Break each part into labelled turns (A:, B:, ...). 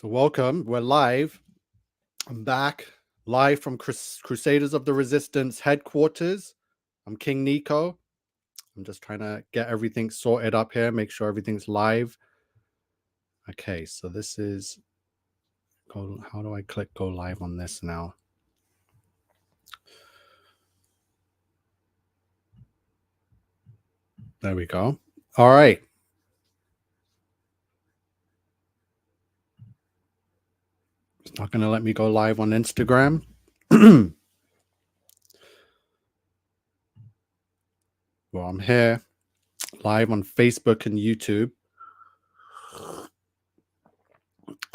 A: So welcome. We're live. I'm back live from Crusaders of the Resistance headquarters. I'm King Nico. I'm just trying to get everything sorted up here, make sure everything's live. Okay, so this is how do I click go live on this now? There we go. All right. It's not going to let me go live on Instagram. Well, I'm here live on Facebook and YouTube.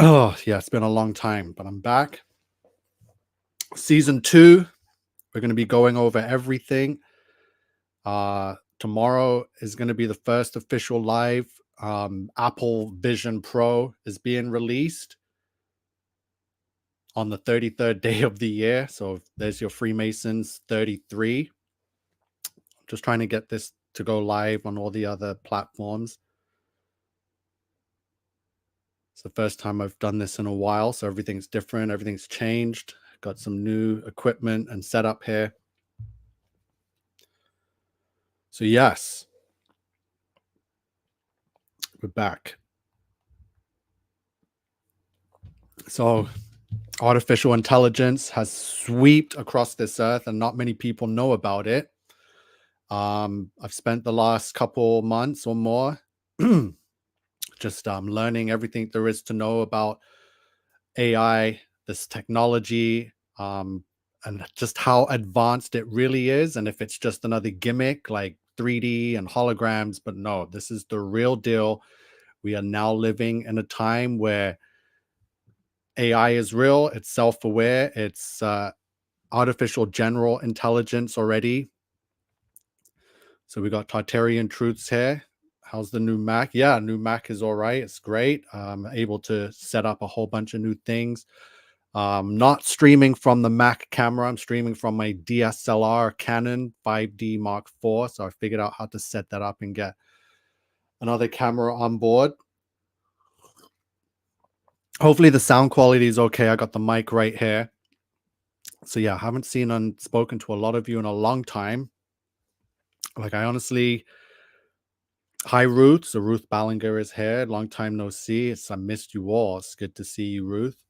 A: Oh, yeah, it's been a long time, but I'm back. Season 2. We're going to be going over everything. Tomorrow is going to be the first official live. Apple Vision Pro is being released on the 33rd day of the year. So there's your Freemasons 33. Just trying to get this to go live on all the other platforms. It's the first time I've done this in a while, so everything's different. Everything's changed. Got some new equipment and setup here. So yes, we're back. So artificial intelligence has swept across this earth and not many people know about it. I've spent the last couple months or more just learning everything there is to know about AI, this technology, and just how advanced it really is. And if it's just another gimmick like 3D and holograms, but no, this is the real deal. We are now living in a time where AI is real, it's self-aware, it's artificial general intelligence already. So we got Tartarian Truths here. How's the new Mac? Yeah, new Mac is all right. It's great. I'm able to set up a whole bunch of new things. Not streaming from the Mac camera. I'm streaming from my DSLR Canon 5D Mark IV. So I figured out how to set that up and get another camera on board. Hopefully the sound quality is okay. I got the mic right here. So yeah, I haven't seen and spoken to a lot of you in a long time. Like I honestly, hi Ruth. So Ruth Ballinger is here. Long time no see. I missed you all. It's good to see you, Ruth.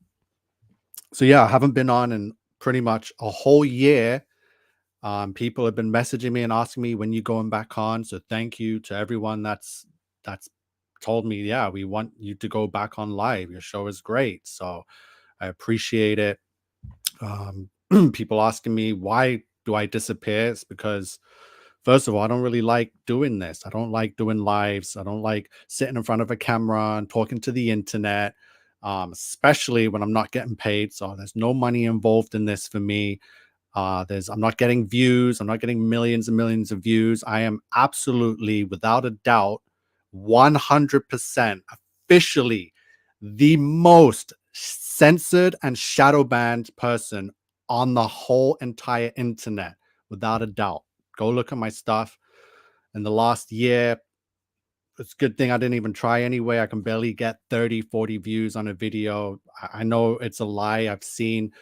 A: So yeah, I haven't been on in pretty much a whole year. People have been messaging me and asking me when you going back on. So thank you to everyone that's told me, yeah, we want you to go back on live. Your show is great. So I appreciate it. People asking me why do I disappear? It's because first of all, I don't really like doing this. I don't like doing lives. I don't like sitting in front of a camera and talking to the internet, especially when I'm not getting paid. So there's no money involved in this for me. I'm not getting views. I'm not getting millions and millions of views. I am absolutely, without a doubt, 100% officially the most censored and shadow banned person on the whole entire internet, without a doubt. Go look at my stuff. In the last year, it's a good thing I didn't even try anyway. I can barely get 30, 40 views on a video. I know it's a lie. I've seen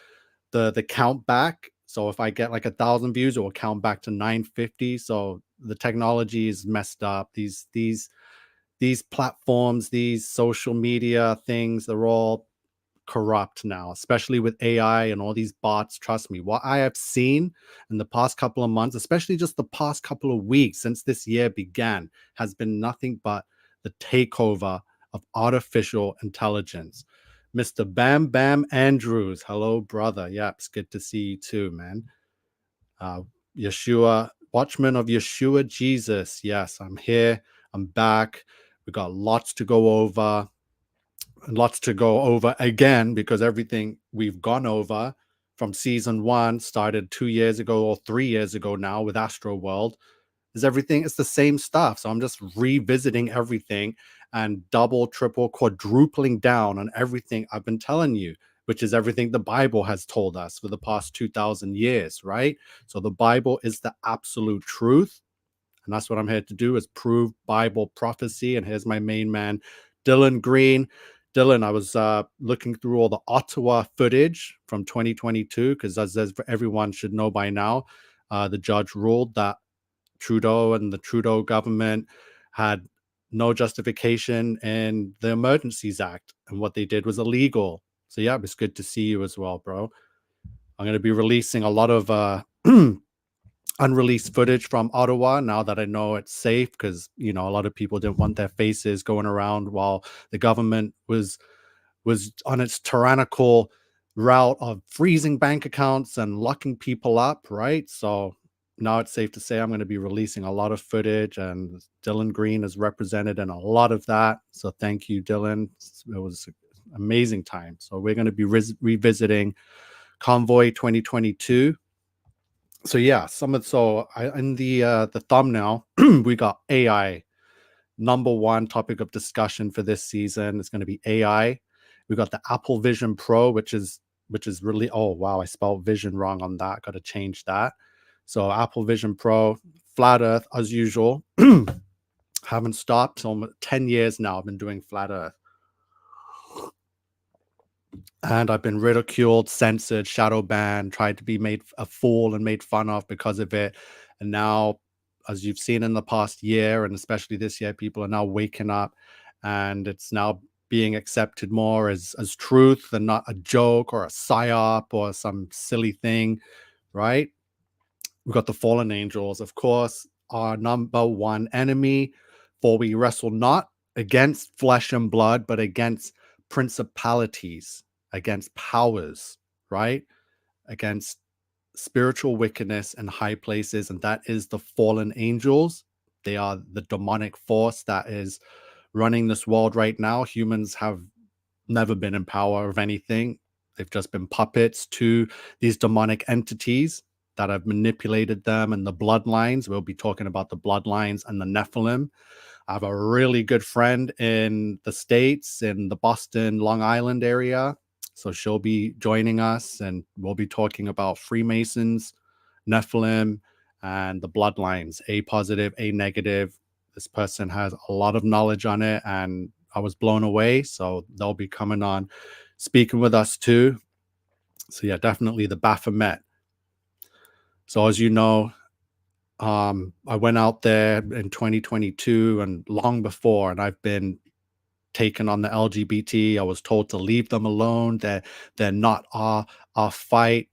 A: the count back. So if I get like 1,000 views, it will count back to 950. So the technology is messed up. These platforms, these social media things, they're all corrupt now, especially with AI and all these bots. Trust me, what I have seen in the past couple of months, especially just the past couple of weeks since this year began, has been nothing but the takeover of artificial intelligence. Mr. Bam Bam Andrews, hello, brother. Yeah, it's good to see you too, man. Yeshua, Watchman of Yeshua Jesus. Yes, I'm here. I'm back. We got lots to go over. Lots to go over again because everything we've gone over from season 1 started 2 years ago or 3 years ago now with Astro World is everything. It's the same stuff. So I'm just revisiting everything and double, triple, quadrupling down on everything I've been telling you, which is everything the Bible has told us for the past 2,000 years, right? So the Bible is the absolute truth. And that's what I'm here to do, is prove Bible prophecy. And here's my main man, Dylan Green. Dylan, I was looking through all the Ottawa footage from 2022 because, as everyone should know by now, the judge ruled that Trudeau and the Trudeau government had no justification in the Emergencies Act, and what they did was illegal. So yeah, it was good to see you as well, bro. I'm going to be releasing a lot of unreleased footage from Ottawa now that I know it's safe, because a lot of people didn't want their faces going around while the government was on its tyrannical route of freezing bank accounts and locking people up, right? So now it's safe to say I'm going to be releasing a lot of footage, and Dylan Green is represented in a lot of that. So thank you, Dylan. It was an amazing time. So we're going to be revisiting Convoy 2022. So yeah, in the thumbnail we got AI. Number one topic of discussion for this season is going to be AI. We got the Apple Vision Pro, which is really, oh wow, I spelled vision wrong on that. Got to change that. So Apple Vision Pro, flat Earth as usual. Haven't stopped. Almost 10 years now I've been doing flat Earth. And I've been ridiculed, censored, shadow banned, tried to be made a fool and made fun of because of it. And now, as you've seen in the past year, and especially this year, people are now waking up, and it's now being accepted more as truth and not a joke or a psyop or some silly thing, right? We've got the fallen angels, of course, our number one enemy. For we wrestle not against flesh and blood, but against principalities, against powers, right? Against spiritual wickedness in high places. And that is the fallen angels. They are the demonic force that is running this world right now. Humans have never been in power of anything. They've just been puppets to these demonic entities that have manipulated them, and the bloodlines. We'll be talking about the bloodlines and the Nephilim. I have a really good friend in the States, in the Boston, Long Island area. So she'll be joining us, and we'll be talking about Freemasons, Nephilim, and the bloodlines, A positive, A negative. This person has a lot of knowledge on it, and I was blown away. So they'll be coming on, speaking with us too. So yeah, definitely the Baphomet. So as you know, I went out there in 2022 and long before, and I've been taken on the LGBT. I was told to leave them alone. They're not our fight,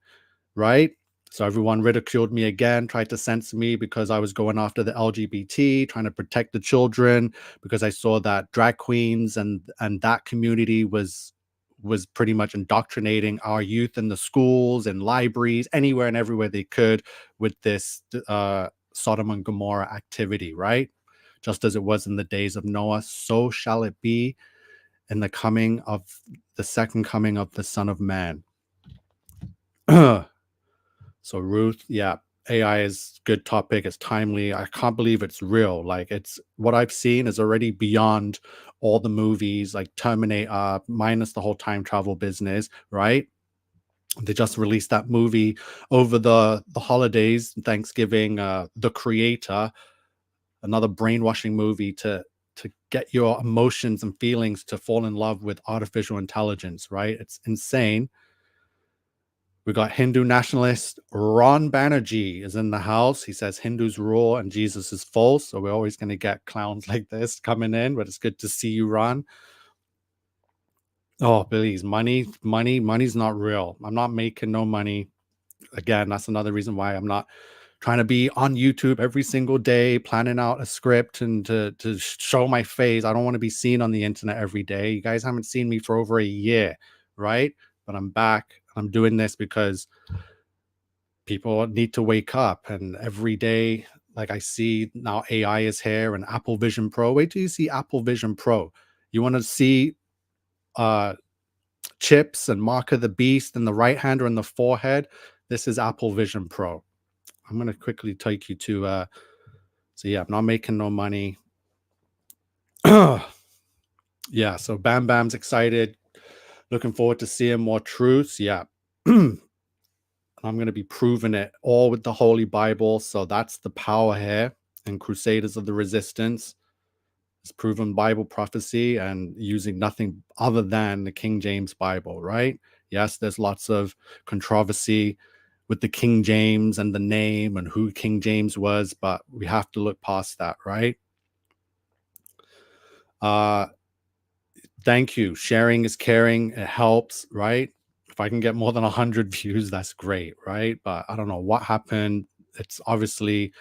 A: right? So everyone ridiculed me again, tried to censor me because I was going after the LGBT, trying to protect the children, because I saw that drag queens and that community was pretty much indoctrinating our youth in the schools and libraries, anywhere and everywhere they could, with this Sodom and Gomorrah activity, right? Just as it was in the days of Noah, so shall it be in the second coming of the Son of Man. So Ruth, yeah, AI is good topic. It's timely. I can't believe it's real. Like, it's what I've seen is already beyond all the movies, like Terminator, minus the whole time travel business, right? They just released that movie over the holidays, Thanksgiving, The Creator, another brainwashing movie to get your emotions and feelings to fall in love with artificial intelligence, right? It's insane. We got Hindu nationalist Ron Banerjee is in the house. He says Hindus rule and Jesus is false. So we're always going to get clowns like this coming in, but it's good to see you, Ron. Oh, please, money's not real. I'm not making no money. Again, that's another reason why I'm not trying to be on YouTube every single day, planning out a script and to show my face. I don't want to be seen on the internet every day. You guys haven't seen me for over a year, right? But I'm back. I'm doing this because people need to wake up, and every day, like, I see now AI is here and Apple Vision Pro. Wait till you see Apple Vision Pro. You want to see uh chips and mark of the beast in the right hand or in the forehead? This is Apple Vision Pro. I'm going to quickly take you to so yeah, I'm not making no money. Yeah, so Bam Bam's excited, looking forward to seeing more truths. Yeah. I'm going to be proving it all with the Holy Bible. So that's the power here in Crusaders of the Resistance. It's proven Bible prophecy and using nothing other than the King James Bible, right? Yes, there's lots of controversy with the King James and the name and who King James was, but we have to look past that, right? Uh, Thank you. Sharing is caring. It helps, right? If I can get more than 100 views, that's great, right? But I don't know what happened. It's obviously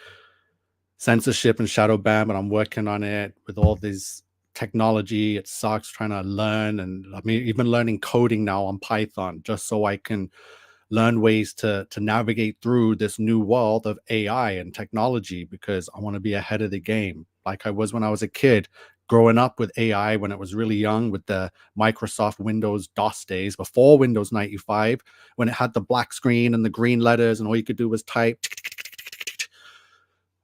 A: censorship and shadow ban, but I'm working on it with all this technology. It sucks trying to learn. And I mean, even learning coding now on Python, just so I can learn ways to navigate through this new world of AI and technology, because I want to be ahead of the game, like I was when I was a kid, growing up with AI when it was really young, with the Microsoft Windows DOS days before Windows 95, when it had the black screen and the green letters and all you could do was type.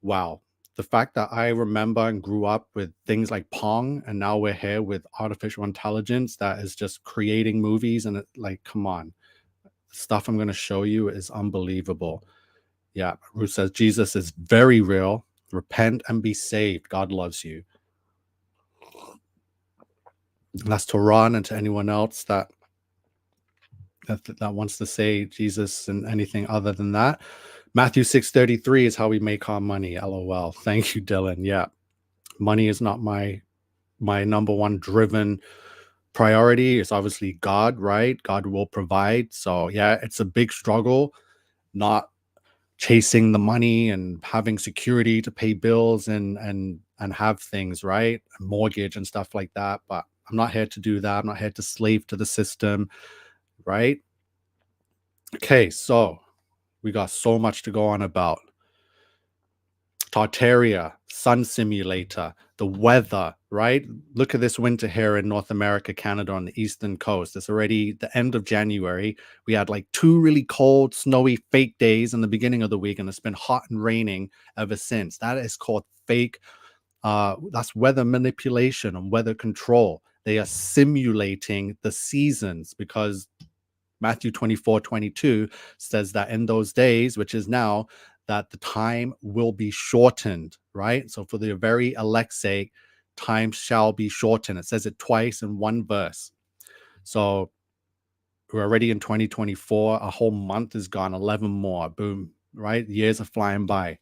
A: Wow. The fact that I remember and grew up with things like Pong, and now we're here with artificial intelligence that is just creating movies, and it, like, come on, stuff I'm going to show you is unbelievable. Yeah, Ruth says Jesus is very real. Repent and be saved. God loves you. And that's to Ron and to anyone else that wants to say Jesus and anything other than that. Matthew 6:33 is how we make our money. LOL. Thank you, Dylan. Yeah, money is not my number one driven priority. It's obviously God, right? God will provide. So yeah, it's a big struggle, not chasing the money and having security to pay bills and have things, right? A mortgage and stuff like that. But I'm not here to do that. I'm not here to slave to the system, right? Okay, so we got so much to go on about. Tartaria, sun simulator, the weather, right? Look at this winter here in North America, Canada, on the eastern coast. It's already the end of January. We had like 2 really cold, snowy, fake days in the beginning of the week, and it's been hot and raining ever since. That is called fake. That's weather manipulation and weather control. They are simulating the seasons, because Matthew 24:22 says that in those days, which is now, that the time will be shortened, right? So for the very elect's sake, time shall be shortened. It says it twice in one verse. So we're already in 2024. A whole month is gone, 11 more. Boom, right? Years are flying by.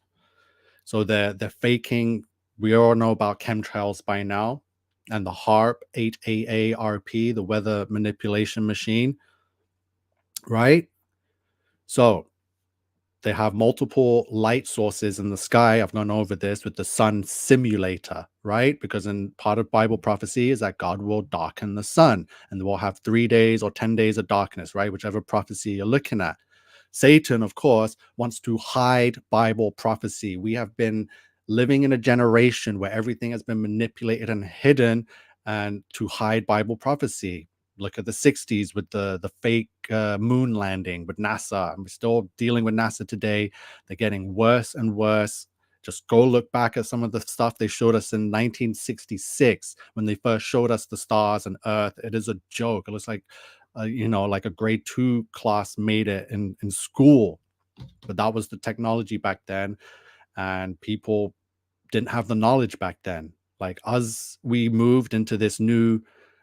A: So they're faking. We all know about chemtrails by now, and the HARP, HAARP, the weather manipulation machine, right? So they have multiple light sources in the sky. I've gone over this with the sun simulator, right? Because in part of Bible prophecy is that God will darken the sun, and we'll have 3 days or 10 days of darkness, right? Whichever prophecy you're looking at. Satan, of course, wants to hide Bible prophecy. We have been living in a generation where everything has been manipulated and hidden, and to hide Bible prophecy. Look at the 60s with the fake moon landing with NASA. And we're still dealing with NASA today. They're getting worse and worse. Just go look back at some of the stuff they showed us in 1966 when they first showed us the stars and Earth. It is a joke. It looks like, like a grade 2 class made it in school. But that was the technology back then. And people didn't have the knowledge back then. Like, as we moved into this new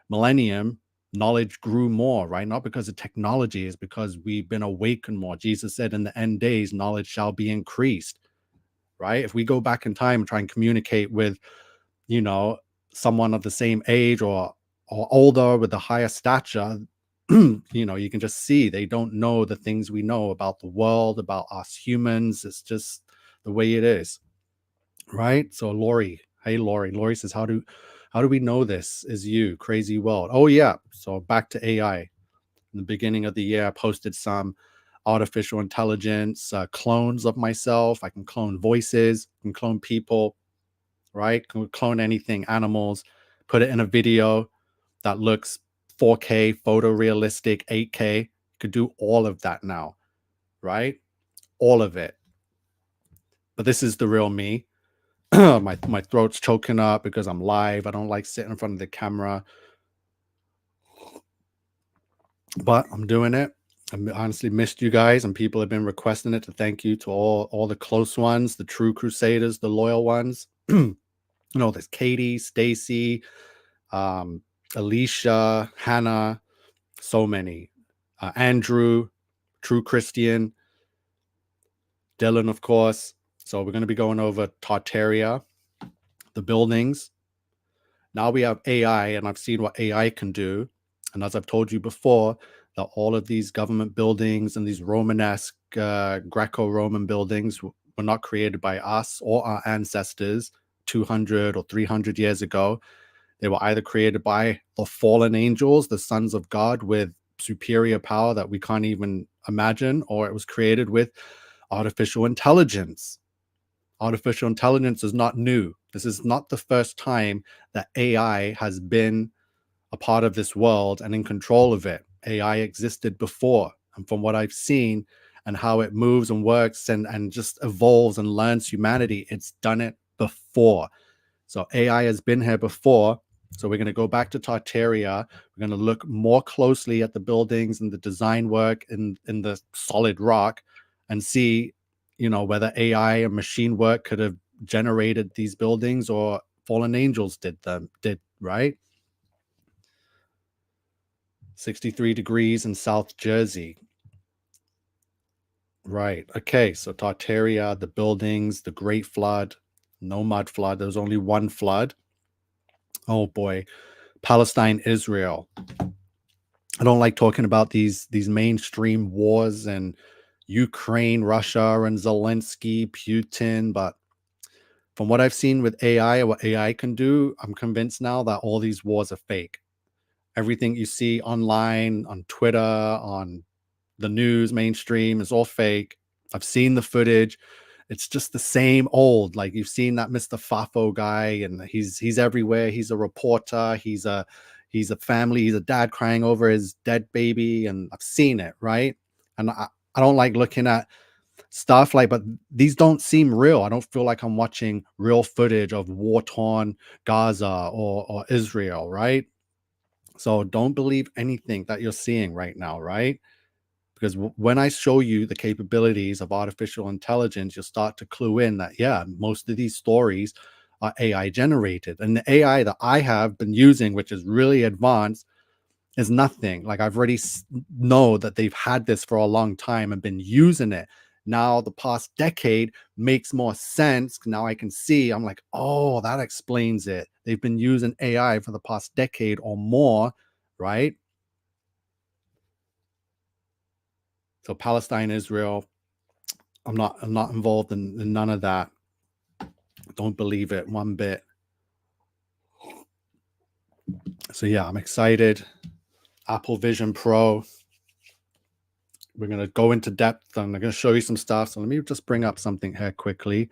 A: millennium, knowledge grew more, right? Not because of technology, is because we've been awakened more. Jesus said in the end days, knowledge shall be increased, right? If we go back in time and try and communicate with, you know, someone of the same age or older with a higher stature, you can just see they don't know the things we know about the world, about us humans. It's just the way it is. Right? So Lori, hey Lori. Lori says, how do we know this is you? Crazy world. Oh yeah. So back to AI. In the beginning of the year, I posted some artificial intelligence clones of myself. I can clone voices, can clone people, right? Can clone anything, animals, put it in a video that looks 4K, photorealistic, 8K. Could do all of that now, right? All of it. But this is the real me. my throat's choking up because I'm live. I don't like sitting in front of the camera, but I'm doing it. I honestly missed you guys, and people have been requesting it. To thank you to all the close ones, the true crusaders, the loyal ones. There's Katie, Stacy, um, Alicia, Hannah, so many. Andrew, True Christian, Dylan, of course. So we're going to be going over Tartaria, the buildings. Now we have AI, and I've seen what AI can do. And as I've told you before, that all of these government buildings and these Romanesque, Greco-Roman buildings were not created by us or our ancestors 200 or 300 years ago. They were either created by the fallen angels, the sons of God with superior power that we can't even imagine, or it was created with artificial intelligence. Artificial intelligence is not new. This is not the first time that AI has been a part of this world and in control of it. AI existed before. And from what I've seen and how it moves and works and just evolves and learns humanity, it's done it before. So AI has been here before. So we're going to go back to Tartaria. We're going to look more closely at the buildings and the design work in the solid rock and see, whether AI and machine work could have generated these buildings or fallen angels did, right? 63 degrees in South Jersey. Right. Okay. So Tartaria, the buildings, the Great Flood, no mud flood. There was only one flood. Oh boy. Palestine, Israel. I don't like talking about these mainstream wars and Ukraine, Russia, and Zelensky, Putin, but from what I've seen with AI, what AI can do, I'm convinced now that all these wars are fake. Everything you see online, on Twitter, on the news, mainstream, is all fake. I've seen the footage. It's just the same old. Like you've seen that Mr. Fafo guy, and he's everywhere. He's a reporter. He's a family. He's a dad crying over his dead baby, and I've seen it, right? And I don't like looking at stuff like, but these don't seem real. I don't feel like I'm watching real footage of war-torn Gaza or Israel, right? So don't believe anything that you're seeing right now, right? Because when I show you the capabilities of artificial intelligence, you'll start to clue in that, yeah, most of these stories are AI generated. And the AI that I have been using, which is really advanced, is nothing. Like I've already know that they've had this for a long time and been using it. Now the past decade makes more sense. Now I can see, I'm like, oh, that explains it. They've been using AI for the past decade or more, right? So Palestine, Israel, I'm not involved in none of that. Don't believe it one bit. So yeah, I'm excited. Apple Vision Pro. We're gonna go into depth. I'm gonna show you some stuff. So let me just bring up something here quickly.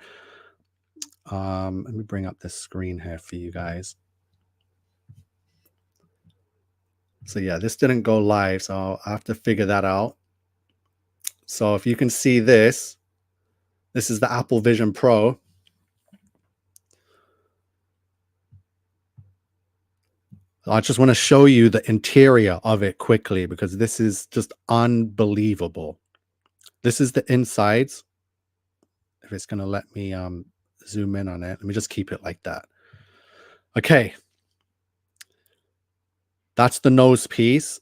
A: Let me bring up this screen here for you guys. So yeah, this didn't go live, so I have to figure that out. So if you can see this is the Apple Vision Pro. I just want to show you the interior of it quickly because this is just unbelievable. This is the insides. If it's going to let me zoom in on it, let me just keep it like that. Okay. That's the nose piece.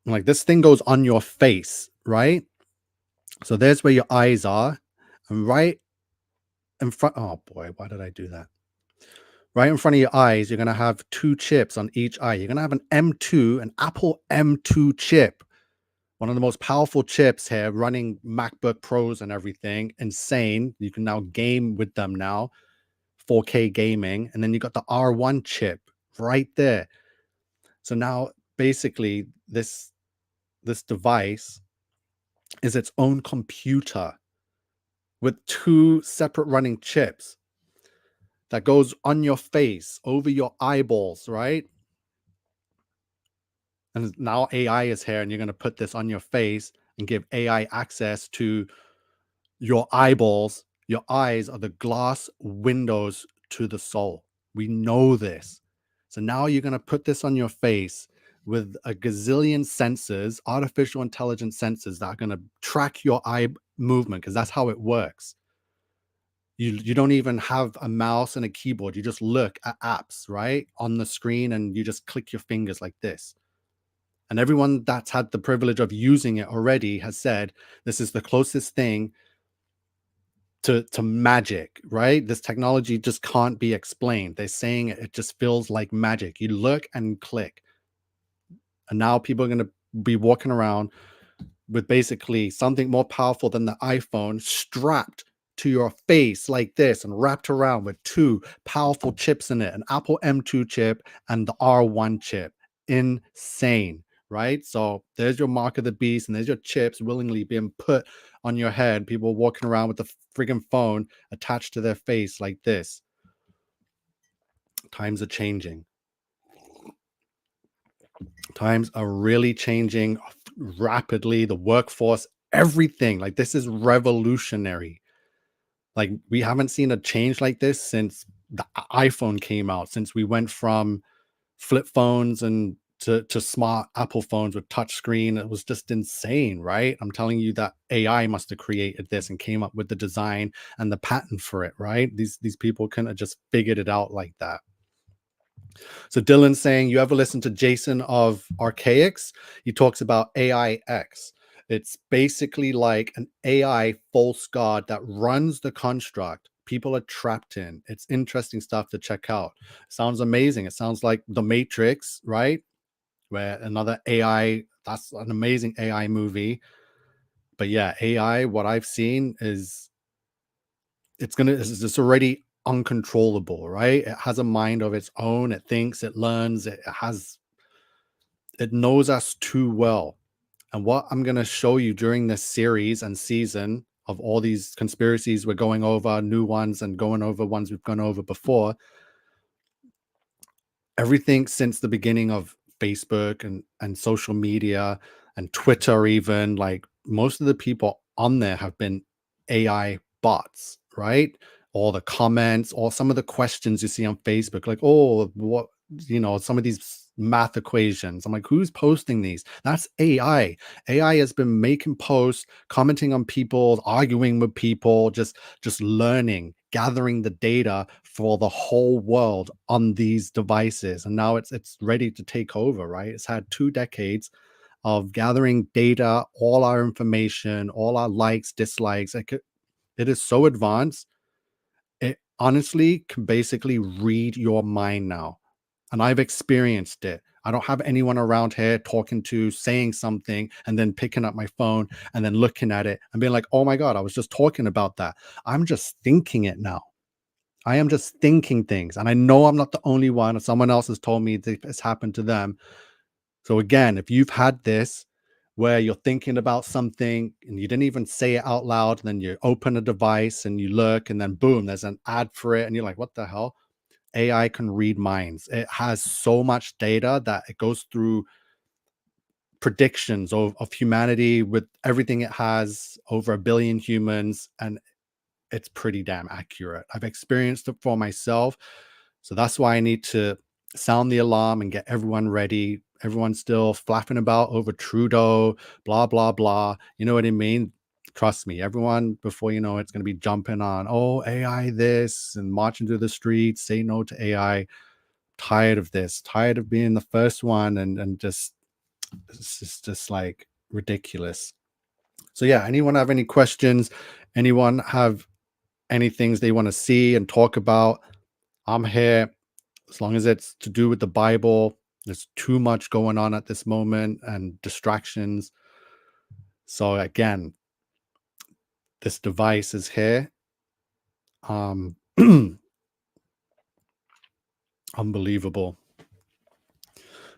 A: Like this thing goes on your face, right? So there's where your eyes are. And right in front, oh boy, why did I do that? Right in front of your eyes, you're going to have two chips on each eye. You're going to have an Apple M2 chip, one of the most powerful chips here, running MacBook Pros and everything. Insane. You can now game with them now, 4K gaming. And then you got the R1 chip right there. So now basically this device is its own computer with two separate running chips that goes on your face, over your eyeballs, right? And now AI is here, and you're going to put this on your face and give AI access to your eyeballs. Your eyes are the glass windows to the soul. We know this. So now you're going to put this on your face with a gazillion sensors, artificial intelligence sensors that are going to track your eye movement because that's how it works. You don't even have a mouse and a keyboard. You just look at apps, right, on the screen, and you just click your fingers like this. And everyone that's had the privilege of using it already has said this is the closest thing to magic, right? This technology just can't be explained. They're saying it just feels like magic. You look and click. And now people are going to be walking around with basically something more powerful than the iPhone strapped to your face like this and wrapped around with two powerful chips in it, an Apple M2 chip and the R1 chip. Insane, right? So there's your mark of the beast, and there's your chips willingly being put on your head. People walking around with the friggin' phone attached to their face like this. Times are changing. Times are really changing rapidly. The workforce, everything. Like, this is revolutionary. Like, we haven't seen a change like this since the iPhone came out, since we went from flip phones and to smart Apple phones with touch screen. It was just insane, right? I'm telling you that AI must have created this and came up with the design and the patent for it, right? These people couldn't have just figured it out like that. So Dylan's saying, you ever listen to Jason of Archaics? He talks about AIX. It's basically like an AI false god that runs the construct people are trapped in. It's interesting stuff to check out. Sounds amazing. It sounds like The Matrix, right? Where another AI, that's an amazing AI movie. But yeah, AI, what I've seen is it's already uncontrollable, right? It has a mind of its own. It thinks, it learns, it knows us too well. And what I'm going to show you during this series and season of all these conspiracies we're going over, new ones and going over ones we've gone over before, everything since the beginning of Facebook and social media and Twitter, even, like, most of the people on there have been AI bots, right? All the comments, or some of the questions you see on Facebook, like, oh, what, some of these math equations. I'm like, who's posting these? That's AI. AI has been making posts, commenting on people, arguing with people, just learning, gathering the data for the whole world on these devices. And now it's ready to take over, right? It's had 2 decades of gathering data, all our information, all our likes, dislikes. It is so advanced. It honestly can basically read your mind now. And I've experienced it. I don't have anyone around here talking to, saying something, and then picking up my phone and then looking at it and being like, oh my God, I was just talking about that. I'm just thinking it now. I am just thinking things. And I know I'm not the only one. Someone else has told me that it's happened to them. So again, if you've had this where you're thinking about something and you didn't even say it out loud, and then you open a device and you look, and then boom, there's an ad for it. And you're like, what the hell? AI can read minds. It has so much data that it goes through predictions of humanity with everything it has, over 1 billion humans, and it's pretty damn accurate. I've experienced it for myself. So that's why I need to sound the alarm and get everyone ready. Everyone's still flapping about over Trudeau, blah, blah, blah. You know what I mean? Trust me, everyone, before you know it, it's going to be jumping on, oh, AI this, and marching through the streets, say no to AI. Tired of this, tired of being the first one, and just, it's just like ridiculous. So yeah, anyone have any questions? Anyone have any things they want to see and talk about? I'm here, as long as it's to do with the Bible. There's too much going on at this moment and distractions. So again, this device is here. Unbelievable.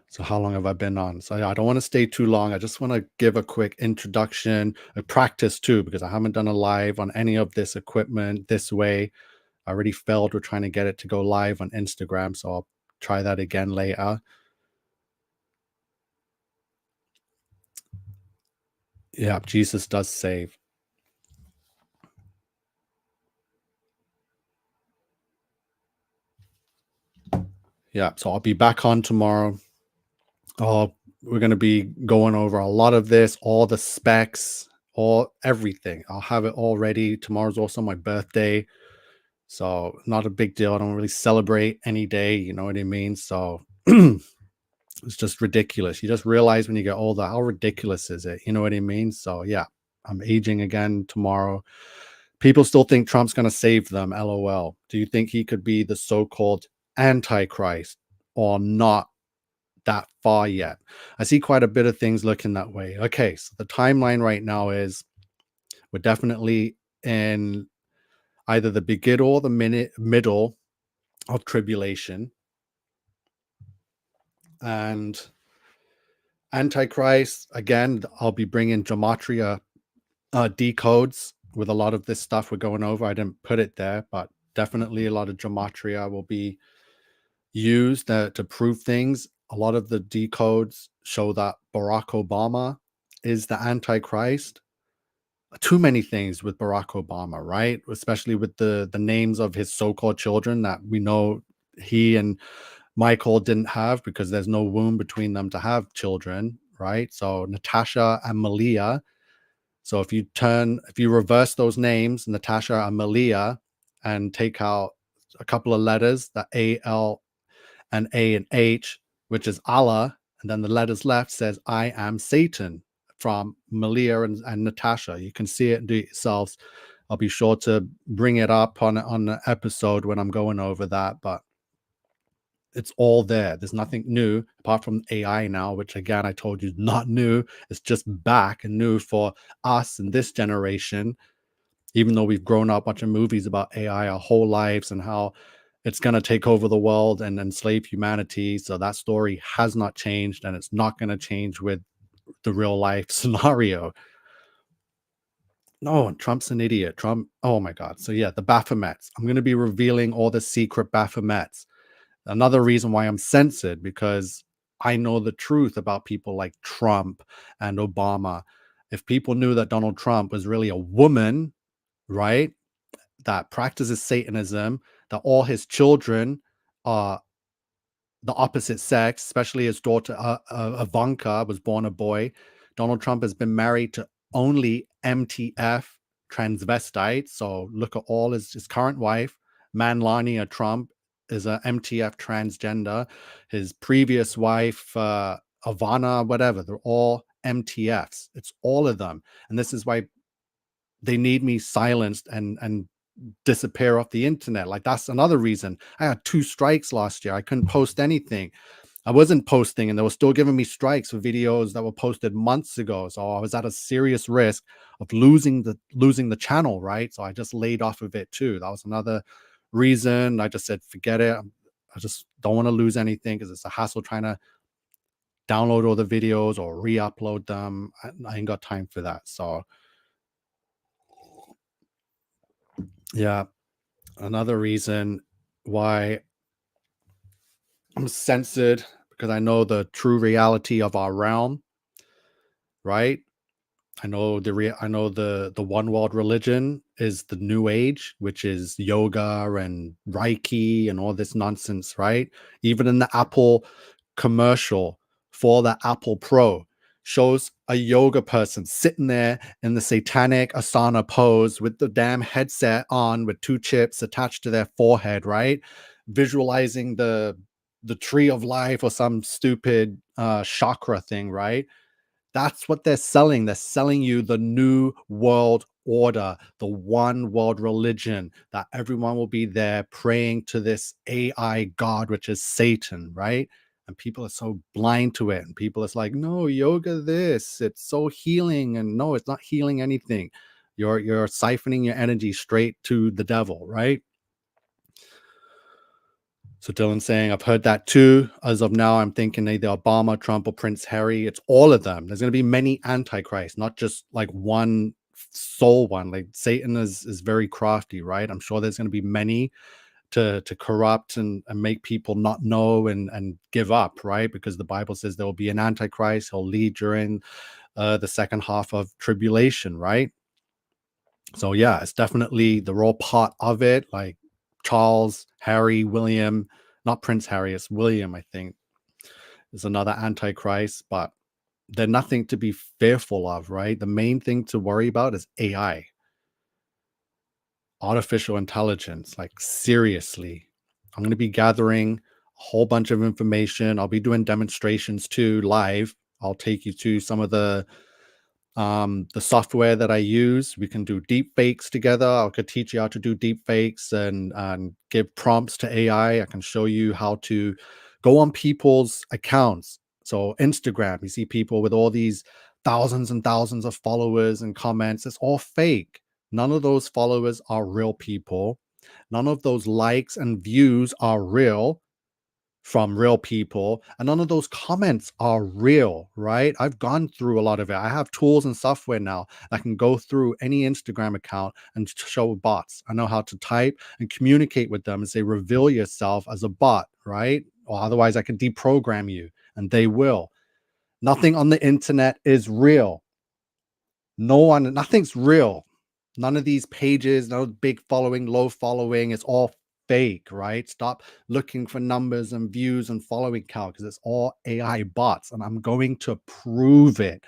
A: So how long have I been on? So I don't want to stay too long. I just want to give a quick introduction, a practice too, because I haven't done a live on any of this equipment this way. I already failed with trying to get it to go live on Instagram, so I'll try that again later. Yeah, Jesus does save. Yeah, so I'll be back on tomorrow. Oh, we're going to be going over a lot of this, all the specs, all everything. I'll have it all ready. Tomorrow's also my birthday. So not a big deal. I don't really celebrate any day, you know what I mean? So it's just ridiculous. You just realize when you get older, how ridiculous is it? You know what I mean? So yeah, I'm aging again tomorrow. People still think Trump's going to save them. LOL. Do you think he could be the so-called antichrist or not that far yet? I see quite a bit of things looking that way. Okay, so the timeline right now is we're definitely in either the beginning or the middle of tribulation. And Antichrist, again, I'll be bringing gematria decodes with a lot of this stuff we're going over. I didn't put it there, but definitely a lot of gematria will be used to prove things. A lot of the decodes show that Barack Obama is the Antichrist. Too many things with Barack Obama, right? Especially with the names of his so-called children that we know he and Michael didn't have because there's no womb between them to have children, right? So Natasha and Malia. So if you reverse those names, Natasha and Malia, and take out a couple of letters, the A, L, and A and H, which is Allah, and then the letters left says I am Satan from Malia and Natasha. You can see it and do it yourselves. I'll be sure to bring it up on an episode when I'm going over that, but it's all there. There's nothing new apart from AI now, which again I told you is not new. It's just back and new for us in this generation, even though we've grown up watching movies about AI our whole lives and how it's going to take over the world and enslave humanity. So that story has not changed, and it's not going to change with the real life scenario. No, Trump's an idiot. Trump, oh my God. So yeah, the Baphomets. I'm going to be revealing all the secret Baphomets. Another reason why I'm censored, because I know the truth about people like Trump and Obama. If people knew that Donald Trump was really a woman, right, that practices Satanism, that all his children are the opposite sex, especially his daughter Ivanka was born a boy. Donald Trump has been married to only MTF transvestites. So look at all his current wife, Melania Trump, is a MTF transgender. His previous wife, Ivana, whatever, they're all MTFs. It's all of them, and this is why they need me silenced and disappear off the internet. Like that's another reason. I had 2 strikes last year. I couldn't post anything. I wasn't posting and they were still giving me strikes for videos that were posted months ago. So I was at a serious risk of losing the channel, right? So I just laid off of it too. That was another reason. I just said, forget it. I just don't want to lose anything because it's a hassle trying to download all the videos or re-upload them. I ain't got time for that. So yeah, another reason why I'm censored, because I know the true reality of our realm, right? I know the one world religion is the new age, which is yoga and Reiki and all this nonsense, right? Even in the Apple commercial for the Apple Pro shows a yoga person sitting there in the satanic asana pose with the damn headset on with 2 chips attached to their forehead, right? Visualizing the tree of life or some stupid chakra thing, right? That's what they're selling. They're selling you the new world order, the one world religion, that everyone will be there praying to this AI god, which is Satan, right? And people are so blind to it. And people are like, no, yoga this, it's so healing. And no, it's not healing anything. You're siphoning your energy straight to the devil, right? So Dylan's saying, I've heard that too. As of now, I'm thinking either Obama, Trump, or Prince Harry. It's all of them. There's going to be many antichrists, not just like one sole one. Like Satan is very crafty, right? I'm sure there's going to be many to corrupt and make people not know and give up, right? Because the Bible says there will be an antichrist. He'll lead during the second half of tribulation, right? So yeah, it's definitely they're all part of it. Like Charles, Harry, William, not Prince Harry, it's William, I think, is another antichrist, but they're nothing to be fearful of, right? The main thing to worry about is AI. artificial intelligence. Like, seriously, I'm going to be gathering a whole bunch of information. I'll be doing demonstrations too live. I'll take you to some of the software that I use. We can do deep fakes together. I could teach you how to do deep fakes and give prompts to AI. I can show you how to go on people's accounts. So Instagram, you see people with all these thousands and thousands of followers and comments. It's all fake. None of those followers are real people. None of those likes and views are real from real people, and none of those comments are real, right? I've gone through a lot of it. I have tools and software now that can go through any Instagram account and show bots. I know how to type and communicate with them and say, reveal yourself as a bot, right? Or otherwise I can deprogram you, and they will. Nothing on the internet is real. Nothing's real. None of these pages, no big following, low following, it's all fake, right? Stop looking for numbers and views and following count because it's all AI bots. And I'm going to prove it.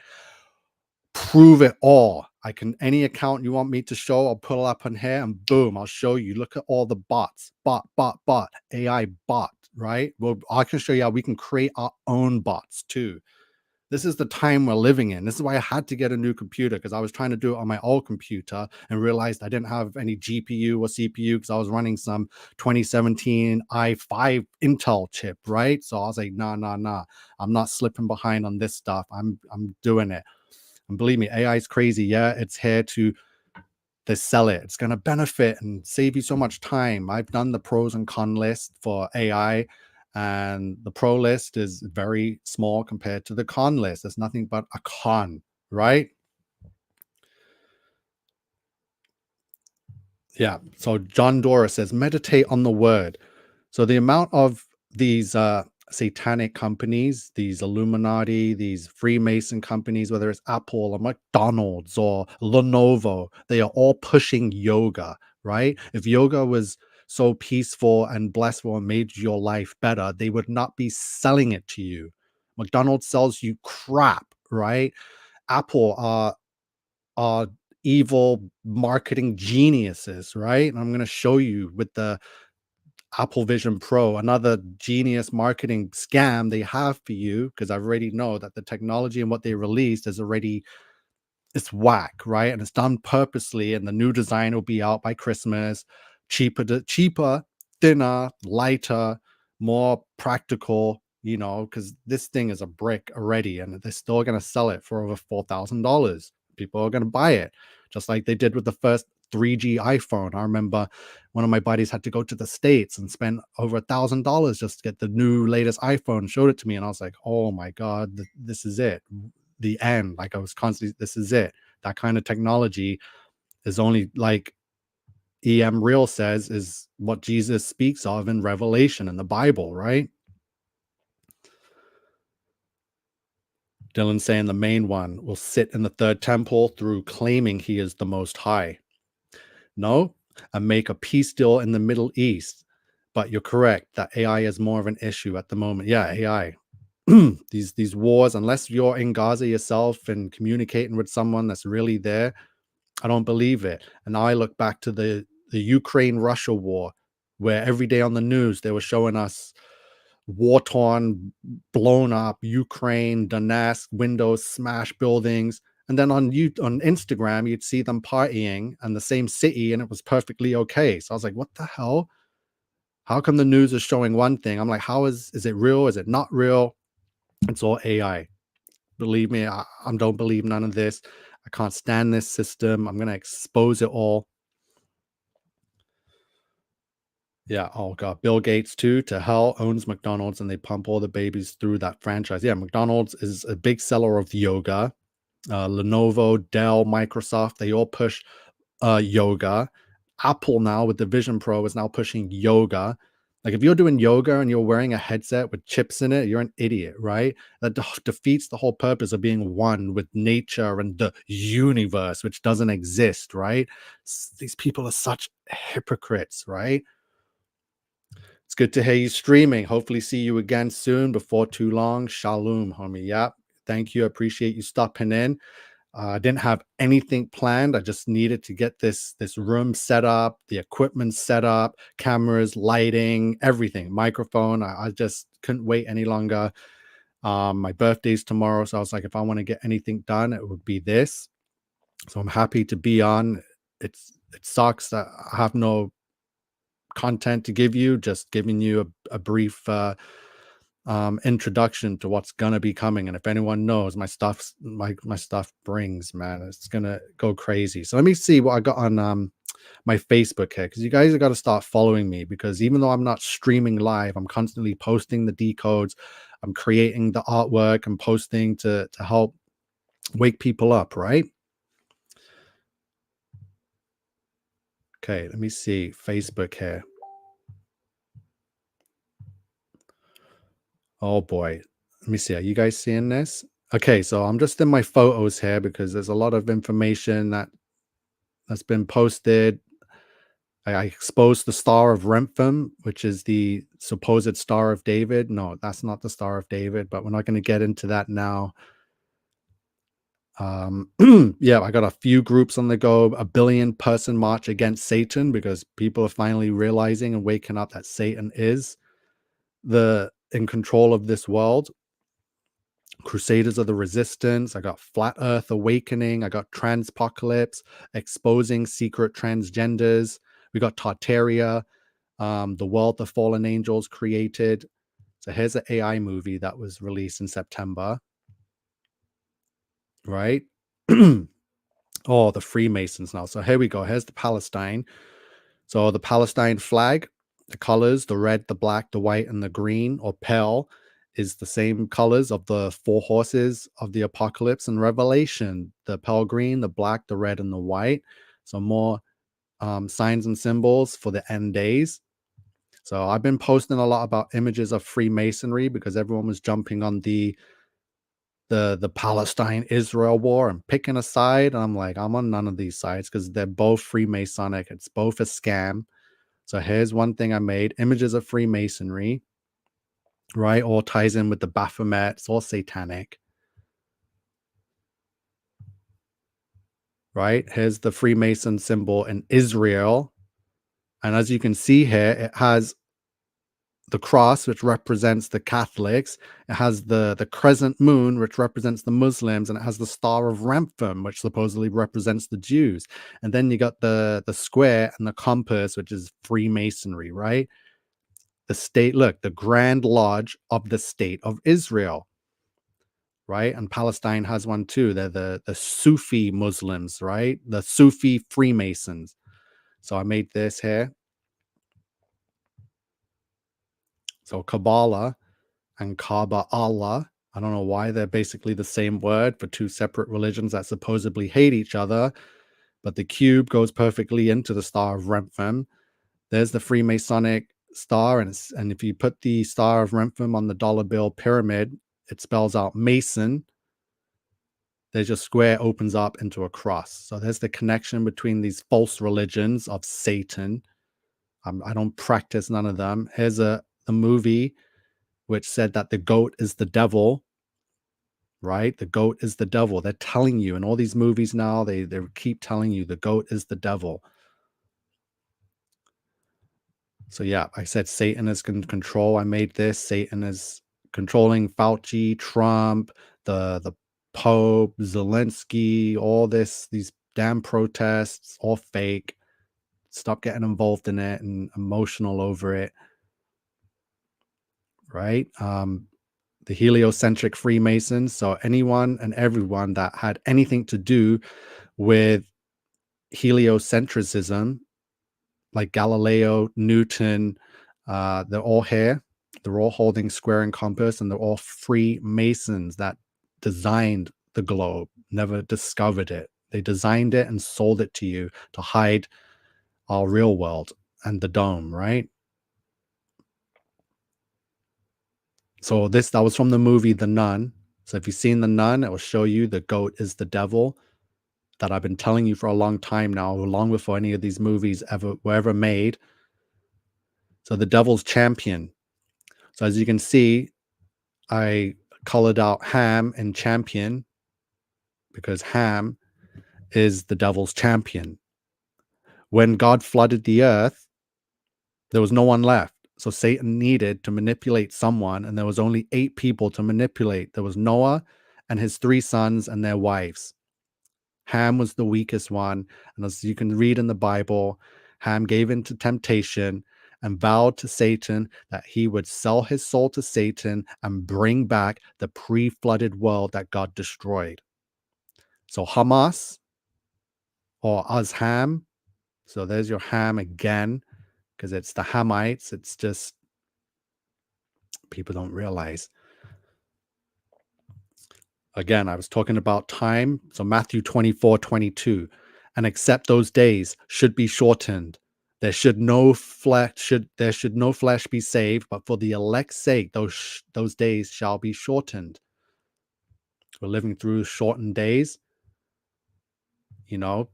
A: Prove it all. I can, any account you want me to show, I'll pull up on here and boom, I'll show you. Look at all the bots. Bot, AI bot, right? Well, I can show you how we can create our own bots too. This is the time we're living in. This is why I had to get a new computer, because I was trying to do it on my old computer and realized I didn't have any GPU or CPU because I was running some 2017 i5 Intel chip, right? So I was like, nah. I'm not slipping behind on this stuff. I'm doing it. And believe me, AI is crazy. Yeah, it's here to sell it. It's going to benefit and save you so much time. I've done the pros and con list for AI, and the pro list is very small compared to the con list. It's nothing but a con, right? Yeah. So John Dora says, meditate on the word. So the amount of these satanic companies, these Illuminati, these Freemason companies, whether it's Apple or McDonald's or Lenovo, they are all pushing yoga, right? If yoga was so peaceful and blissful and made your life better, they would not be selling it to you. McDonald's sells you crap, right? Apple are evil marketing geniuses, right? And I'm going to show you with the Apple Vision Pro, another genius marketing scam they have for you, because I already know that the technology and what they released is already, it's whack, right? And it's done purposely, and the new design will be out by Christmas. Cheaper, thinner, lighter, more practical, because this thing is a brick already, and they're still going to sell it for over $4,000. People are going to buy it, just like they did with the first 3G iPhone. I remember one of my buddies had to go to the States and spend over $1,000 just to get the new latest iPhone, showed it to me, and I was like, oh my God, this is it. The end. Like, I was constantly, this is it. That kind of technology is only, like EM Real says, is what Jesus speaks of in Revelation in the Bible, right? Dylan saying the main one will sit in the third temple through claiming he is the most high. No, and make a peace deal in the Middle East. But you're correct that AI is more of an issue at the moment. Yeah, AI. These wars, unless you're in Gaza yourself and communicating with someone that's really there, I don't believe it. And now I look back to the Ukraine-Russia war, where every day on the news they were showing us war-torn, blown up Ukraine, Donetsk, windows, smashed buildings. And then on Instagram, you'd see them partying in the same city, and it was perfectly okay. So I was like, what the hell? How come the news is showing one thing? I'm like, how is it real? Is it not real? It's all AI. Believe me, I don't believe none of this. I can't stand this system. I'm going to expose it all. Yeah. Oh God. Bill Gates too, to hell, owns McDonald's, and they pump all the babies through that franchise. Yeah. McDonald's is a big seller of yoga. Lenovo, Dell, Microsoft, they all push yoga. Apple now with the Vision Pro is now pushing yoga. Like, if you're doing yoga and you're wearing a headset with chips in it, you're an idiot, right? That defeats the whole purpose of being one with nature and the universe, which doesn't exist, right? These people are such hypocrites, right? It's good to hear you streaming. Hopefully see you again soon, before too long. Shalom, homie. Yep. Thank you. I appreciate you stopping in. I didn't have anything planned. I just needed to get this room set up, the equipment set up, cameras, lighting, everything, microphone. I just couldn't wait any longer. My birthday's tomorrow, so I was like, if I want to get anything done, it would be this. So I'm happy to be on. It sucks that I have no content to give you. Just giving you a brief introduction to what's gonna be coming. And if anyone knows, my stuff brings, man, it's gonna go crazy. So let me see what I got on my Facebook here, because you guys have got to start following me, because even though I'm not streaming live, I'm constantly posting the decodes, I'm creating the artwork, I'm posting to help wake people up, right? Okay, let me see Facebook here. Oh boy. Let me see. Are you guys seeing this? Okay, so I'm just in my photos here because there's a lot of information that's been posted. I exposed the Star of Rentham, which is the supposed Star of David. No, that's not the Star of David, but we're not going to get into that now. Yeah, I got a few groups on the go, a billion person march against Satan, because people are finally realizing and waking up that Satan is the in control of this world. Crusaders of the Resistance. I got Flat Earth Awakening. I got Transpocalypse, exposing secret transgenders. We got Tartaria, the world the fallen angels created. So here's an AI movie that was released in September, right? Oh, the Freemasons now. So here we go. Here's the Palestine. So the Palestine flag, the colors, the red, the black, the white, and the green, or pale, is the same colors of the four horses of the apocalypse and Revelation. The pale green, the black, the red, and the white. So more signs and symbols for the end days. So I've been posting a lot about images of Freemasonry, because everyone was jumping on the Palestine Israel war and picking a side. And I'm like, I'm on none of these sides, because they're both Freemasonic. It's both a scam. So here's one thing I made: images of Freemasonry, right? All ties in with the Baphomet. It's all satanic, right? Here's the Freemason symbol in Israel. And as you can see here, it has the cross, which represents the Catholics. It has the crescent moon, which represents the Muslims, and it has the Star of Rentham, which supposedly represents the Jews. And then you got the square and the compass, which is Freemasonry, right? The state, look, the Grand Lodge of the State of Israel, right? And Palestine has one too. They're the Sufi Muslims, right? The Sufi Freemasons. So I made this here. So Kabbalah and Kaaba Allah. I don't know why they're basically the same word for two separate religions that supposedly hate each other, but the cube goes perfectly into the Star of Rentham. There's the Freemasonic star, and if you put the Star of Rentham on the dollar bill pyramid, it spells out Mason. There's your square opens up into a cross. So there's the connection between these false religions of Satan. I don't practice none of them. Here's a movie which said that the goat is the devil, right? The goat is the devil. They're telling you in all these movies now, they keep telling you the goat is the devil. So yeah, I said Satan is in control. I made this. Satan is controlling Fauci, Trump, the Pope, Zelensky, all these damn protests, all fake. Stop getting involved in it and emotional over it, right? The heliocentric Freemasons. So anyone and everyone that had anything to do with heliocentrism, like Galileo, Newton, they're all here. They're all holding square and compass, and they're all Freemasons that designed the globe, never discovered it. They designed it and sold it to you to hide our real world and the dome, right? So that was from the movie The Nun. So if you've seen The Nun, it will show you the goat is the devil, that I've been telling you for a long time now, long before any of these movies were ever made. So the devil's champion. So as you can see, I colored out Ham and Champion, because Ham is the devil's champion. When God flooded the earth, there was no one left. So Satan needed to manipulate someone, and there was only 8 people to manipulate. There was Noah and his 3 sons and their wives. Ham was the weakest one, and as you can read in the Bible, Ham gave in to temptation and vowed to Satan that he would sell his soul to Satan and bring back the pre-flooded world that God destroyed. So Hamas, or as Ham, so there's your Ham again, because it's the Hamites. It's just people don't realize. Again, I was talking about time. So Matthew 24:22, and except those days should be shortened. There should no flesh be saved, but for the elect's sake, those days shall be shortened. We're living through shortened days. You know,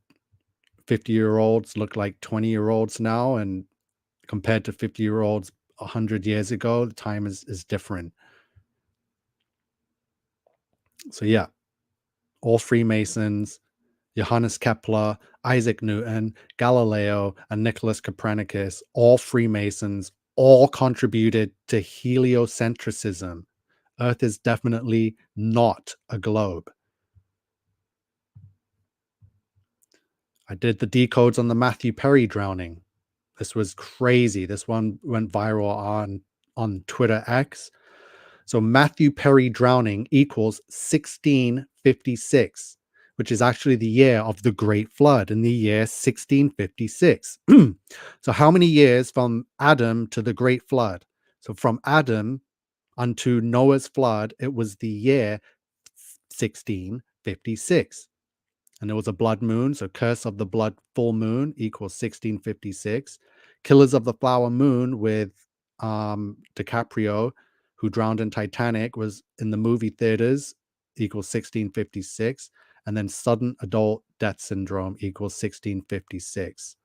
A: 50-year-olds look like 20-year-olds now, and compared to 50-year-olds 100 years ago, the time is different. So yeah, all Freemasons, Johannes Kepler, Isaac Newton, Galileo, and Nicholas Copernicus, all Freemasons, all contributed to heliocentrism. Earth is definitely not a globe. I did the decodes on the Matthew Perry drowning. This was crazy. This one went viral on Twitter X. So Matthew Perry drowning equals 1656, which is actually the year of the Great Flood in the year 1656. So how many years from Adam to the Great Flood? So from Adam unto Noah's flood, it was the year 1656. And there was a blood moon, so curse of the blood full moon equals 1656. Killers of the flower moon with DiCaprio, who drowned in Titanic, was in the movie theaters, equals 1656. And then sudden adult death syndrome equals 1656.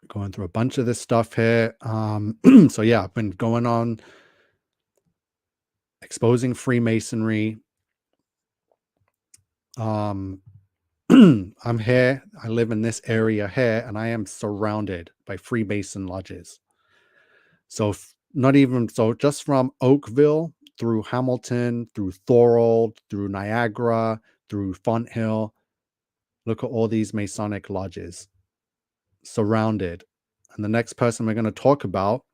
A: Going through a bunch of this stuff here. So yeah, I've been going on exposing Freemasonry. I'm here. I live in this area here, and I am surrounded by Freemason lodges. So not even so, just from Oakville through Hamilton, through Thorold, through Niagara, through Fonthill. Look at all these Masonic lodges surrounded. And the next person we're going to talk about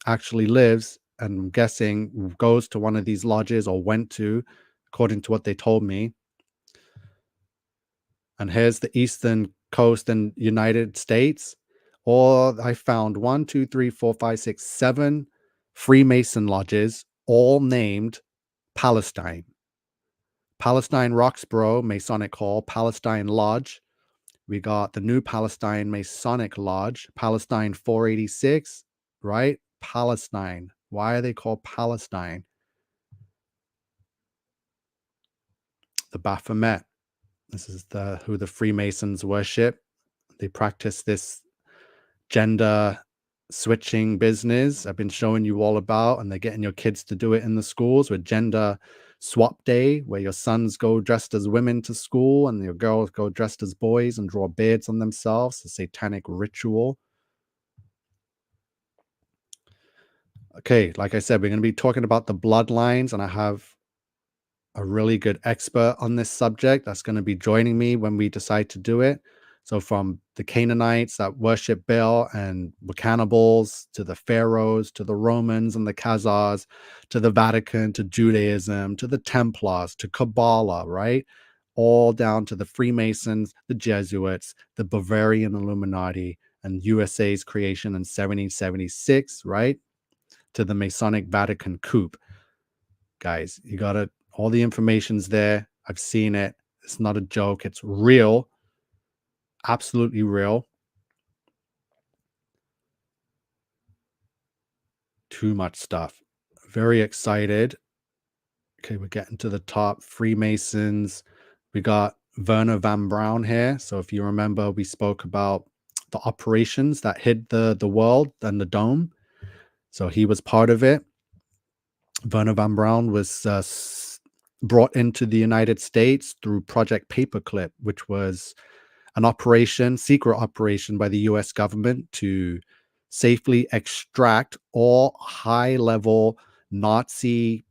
A: actually lives, and I'm guessing goes to one of these lodges or went to, according to what they told me. And here's the eastern coast in United States. Or I found 1, 2, 3, 4, 5, 6, 7 Freemason lodges, all named Palestine. Palestine Roxborough Masonic Hall, Palestine Lodge. We got the New Palestine Masonic Lodge, Palestine 486, right? Palestine. Why are they called Palestine? The Baphomet. This is who the Freemasons worship. They practice this gender switching business I've been showing you all about, and they're getting your kids to do it in the schools with gender swap day, where your sons go dressed as women to school and your girls go dressed as boys and draw beards on themselves. A satanic ritual. Okay, like I said, we're going to be talking about the bloodlines, and I have a really good expert on this subject that's going to be joining me when we decide to do it. So from the Canaanites that worship Baal and were cannibals, to the Pharaohs, to the Romans and the Khazars, to the Vatican, to Judaism, to the Templars, to Kabbalah, right? All down to the Freemasons, the Jesuits, the Bavarian Illuminati, and USA's creation in 1776, right? To the Masonic Vatican coup. Guys, you gotta, all the information's there. I've seen it. It's not a joke. It's real. Absolutely real. Too much stuff. Very excited. Okay, we're getting to the top. Freemasons. We got Werner Van Braun here. So if you remember, we spoke about the operations that hid the world and the dome. So he was part of it. Werner von Braun was brought into the United States through Project Paperclip, which was an operation, secret operation by the US government to safely extract all high level Nazi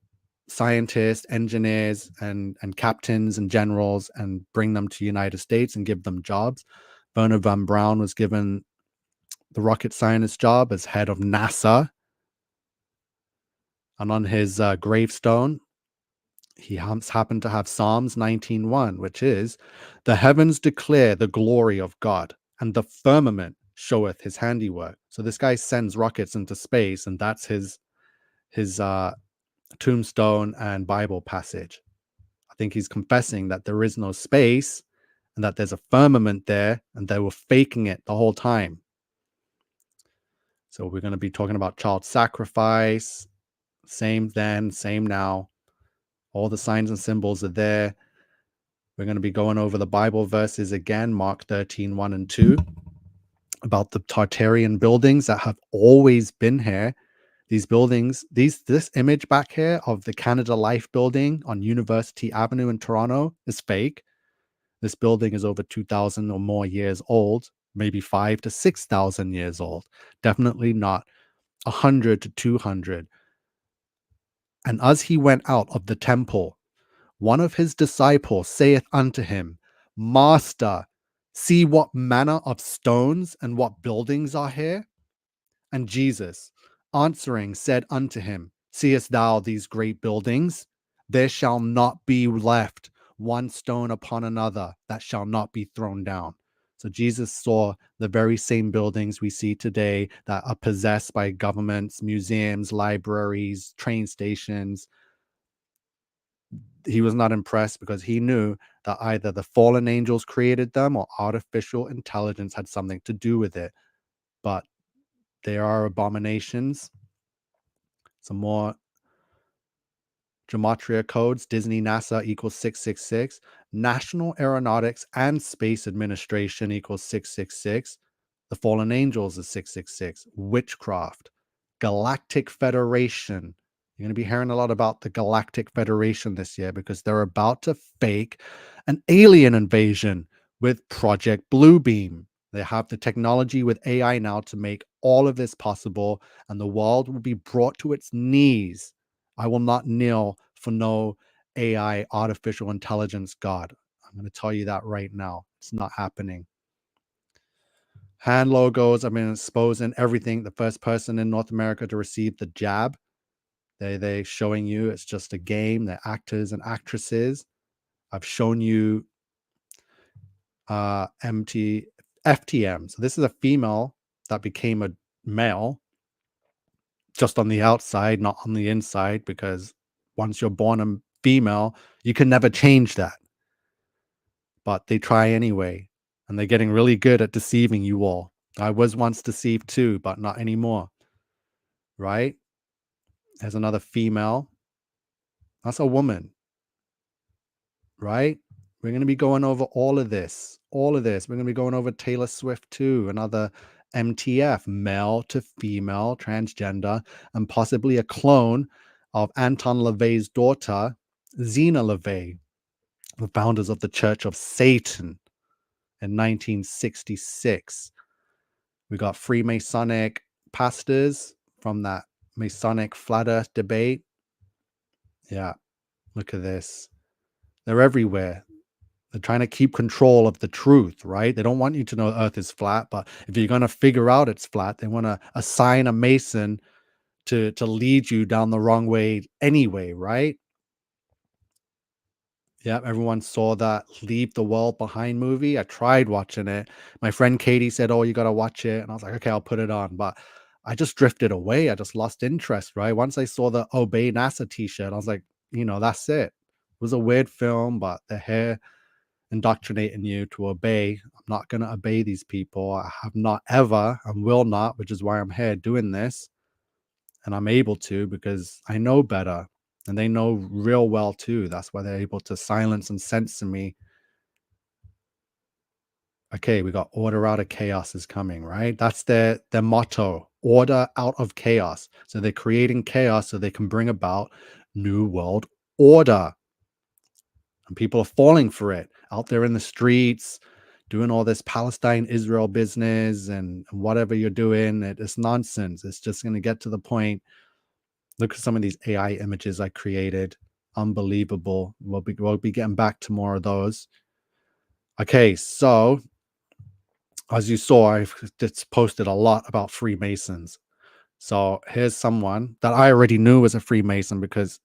A: scientists, engineers, and captains and generals and bring them to the United States and give them jobs. Werner von Braun was given the rocket scientist job as head of NASA. And on his gravestone, he happened to have Psalms 19:1, which is, "The heavens declare the glory of God, and the firmament showeth his handiwork." So this guy sends rockets into space, and that's his tombstone and Bible passage. I think he's confessing that there is no space and that there's a firmament there, and they were faking it the whole time. So we're going to be talking about child sacrifice, same then, same now. All the signs and symbols are there. We're going to be going over the Bible verses again, Mark 13:1 and 2, about the Tartarian buildings that have always been here. These buildings, this image back here of the Canada Life building on University Avenue in Toronto is fake. This building is over 2,000 or more years old, maybe 5 to 6,000 years old. Definitely not 100 to 200. And as he went out of the temple, one of his disciples saith unto him, Master, see what manner of stones and what buildings are here? And Jesus, answering, said unto him, Seest thou these great buildings? There shall not be left one stone upon another that shall not be thrown down. So Jesus saw the very same buildings we see today that are possessed by governments, museums, libraries, train stations. He was not impressed because he knew that either the fallen angels created them or artificial intelligence had something to do with it. But they are abominations. Some more gematria codes. Disney NASA equals 666. National Aeronautics and Space Administration equals 666. The fallen angels is 666. Witchcraft. Galactic Federation. You're going to be hearing a lot about the Galactic Federation this year because they're about to fake an alien invasion with Project Bluebeam. They have the technology with AI now to make all of this possible, and the world will be brought to its knees. I will not kneel for no AI, artificial intelligence God. I'm going to tell you that right now. It's not happening. Hand logos, I've been exposing everything. The first person in North America to receive the jab. They showing you it's just a game. They're actors and actresses. I've shown you MT FTM. So this is a female that became a male just on the outside, not on the inside, because once you're born a female, you can never change that. But they try anyway, and they're getting really good at deceiving you all. I was once deceived too, but not anymore. Right? There's another female. That's a woman. Right? We're going to be going over all of this. All of this. We're going to be going over Taylor Swift too, another MTF, male to female, transgender, and possibly a clone of Anton LaVey's daughter, Zena LaVey, the founders of the Church of Satan in 1966. We got Freemasonic pastors from that Masonic flat earth debate. Yeah, look at this. They're everywhere. They're trying to keep control of the truth, right? They don't want you to know the earth is flat, but if you're going to figure out it's flat, they want to assign a Mason to lead you down the wrong way anyway, right? Yeah, everyone saw that Leave the World Behind movie. I tried watching it. My friend Katie said, "Oh, you got to watch it." And I was like, "Okay, I'll put it on." But I just drifted away. I just lost interest, right? Once I saw the Obey NASA t-shirt, I was like, that's it. It was a weird film, but the hair indoctrinating you to obey. I'm not going to obey these people. I have not ever and will not, which is why I'm here doing this. And I'm able to because I know better. And they know real well too. That's why they're able to silence and censor me. Okay, we got order out of chaos is coming, right? That's their motto. order out of chaos. So they're creating chaos so they can bring about new world order. And people are falling for it out there in the streets, doing all this Palestine Israel business and whatever you're doing. It's nonsense. It's just going to get to the point. Look at some of these AI images I created. Unbelievable. We'll be getting back to more of those. Okay, so as you saw, I've just posted a lot about Freemasons. So here's someone that I already knew was a Freemason because,